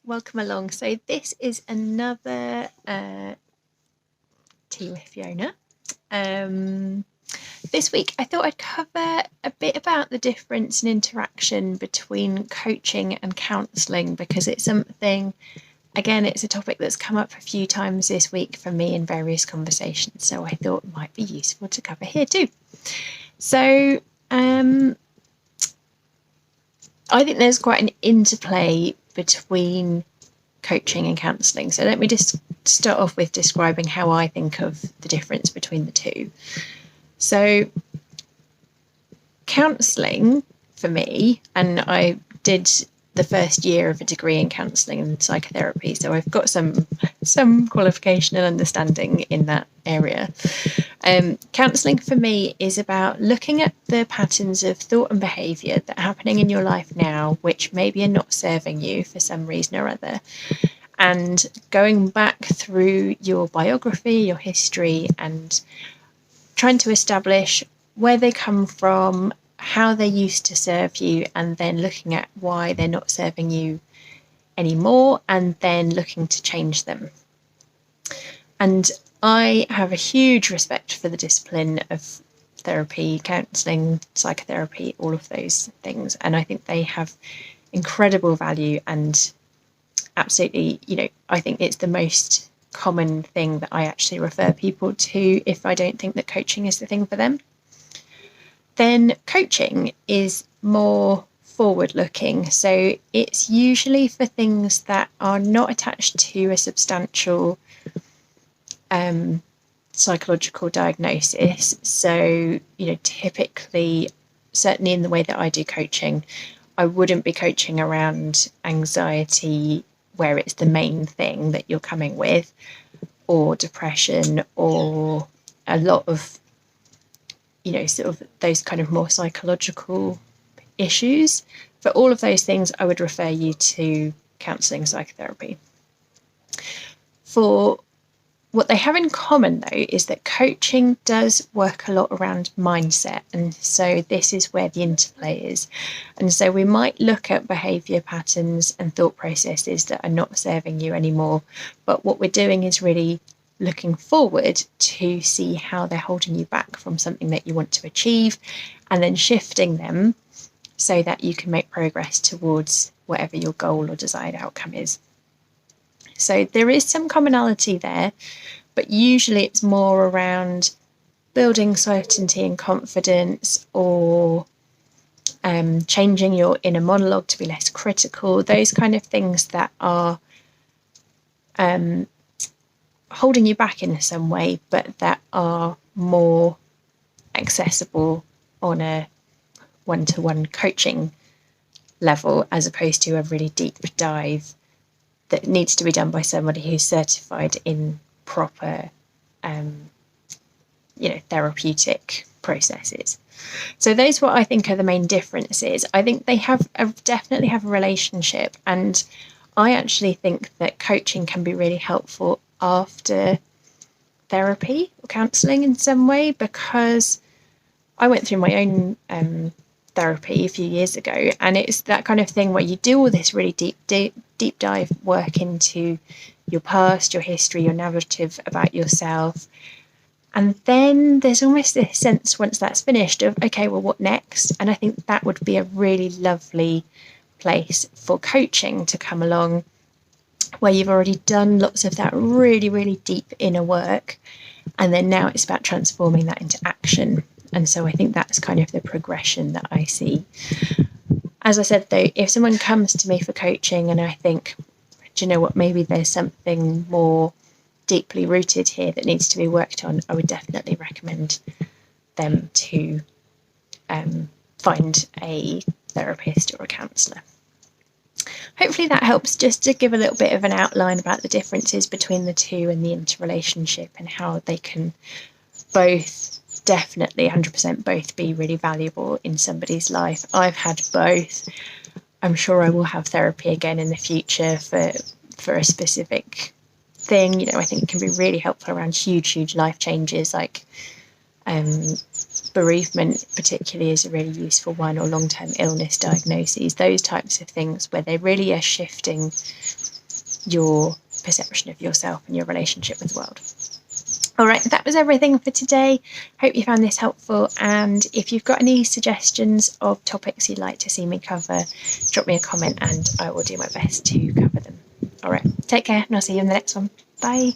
Welcome along. So this is another Tea with Fiona. This week I thought I'd cover a bit about the difference in interaction between coaching and counselling, because it's something, again, it's a topic that's come up a few times this week for me in various conversations, so I thought it might be useful to cover here too. So I think there's quite an interplay between coaching and counselling. So let me just start off with describing how I think of the difference between the two. So counselling for me, and I did the first year of a degree in counselling and psychotherapy, so I've got some qualification and understanding in that area. Counselling for me is about looking at the patterns of thought and behaviour that are happening in your life now, which maybe are not serving you for some reason or other, and going back through your biography, your history, and trying to establish where they come from, how they used to serve you, and then looking at why they're not serving you anymore, and then looking to change them. And I have a huge respect for the discipline of therapy, counselling, psychotherapy, all of those things. And I think they have incredible value, and absolutely, I think it's the most common thing that I actually refer people to if I don't think that coaching is the thing for them. Then coaching is more forward looking. So it's usually for things that are not attached to a substantial psychological diagnosis. So, typically, certainly in the way that I do coaching, I wouldn't be coaching around anxiety where it's the main thing that you're coming with, or depression, or a lot of, sort of those kind of more psychological issues. For all of those things, I would refer you to counselling, psychotherapy. For what they have in common, though, is that coaching does work a lot around mindset. And so this is where the interplay is. And so we might look at behaviour patterns and thought processes that are not serving you anymore. But what we're doing is really looking forward to see how they're holding you back from something that you want to achieve, and then shifting them so that you can make progress towards whatever your goal or desired outcome is. So there is some commonality there, but usually it's more around building certainty and confidence, or changing your inner monologue to be less critical, those kind of things that are holding you back in some way, but that are more accessible on a one-to-one coaching level, as opposed to a really deep dive that needs to be done by somebody who's certified in proper, therapeutic processes. So those are what I think are the main differences. I think they definitely have a relationship, and I actually think that coaching can be really helpful after therapy or counselling in some way, because I went through my own therapy a few years ago, and it's that kind of thing where you do all this really deep dive work into your past, your history, your narrative about yourself, and then there's almost this sense, once that's finished, of okay, well, what next? And I think that would be a really lovely place for coaching to come along, where you've already done lots of that really, really deep inner work, and then now it's about transforming that into action. And so I think that's kind of the progression that I see. As I said, though, if someone comes to me for coaching and I think, do you know what, maybe there's something more deeply rooted here that needs to be worked on, I would definitely recommend them to find a therapist or a counsellor. Hopefully that helps, just to give a little bit of an outline about the differences between the two and the interrelationship, and how they can both, definitely 100% both, be really valuable in somebody's life. I've had both. I'm sure I will have therapy again in the future for a specific thing. I think it can be really helpful around huge life changes, like bereavement particularly is a really useful one, or long-term illness diagnoses, those types of things where they really are shifting your perception of yourself and your relationship with the world. All right, that was everything for today. Hope you found this helpful, and if you've got any suggestions of topics you'd like to see me cover, drop me a comment and I will do my best to cover them. All right, take care and I'll see you in the next one. Bye.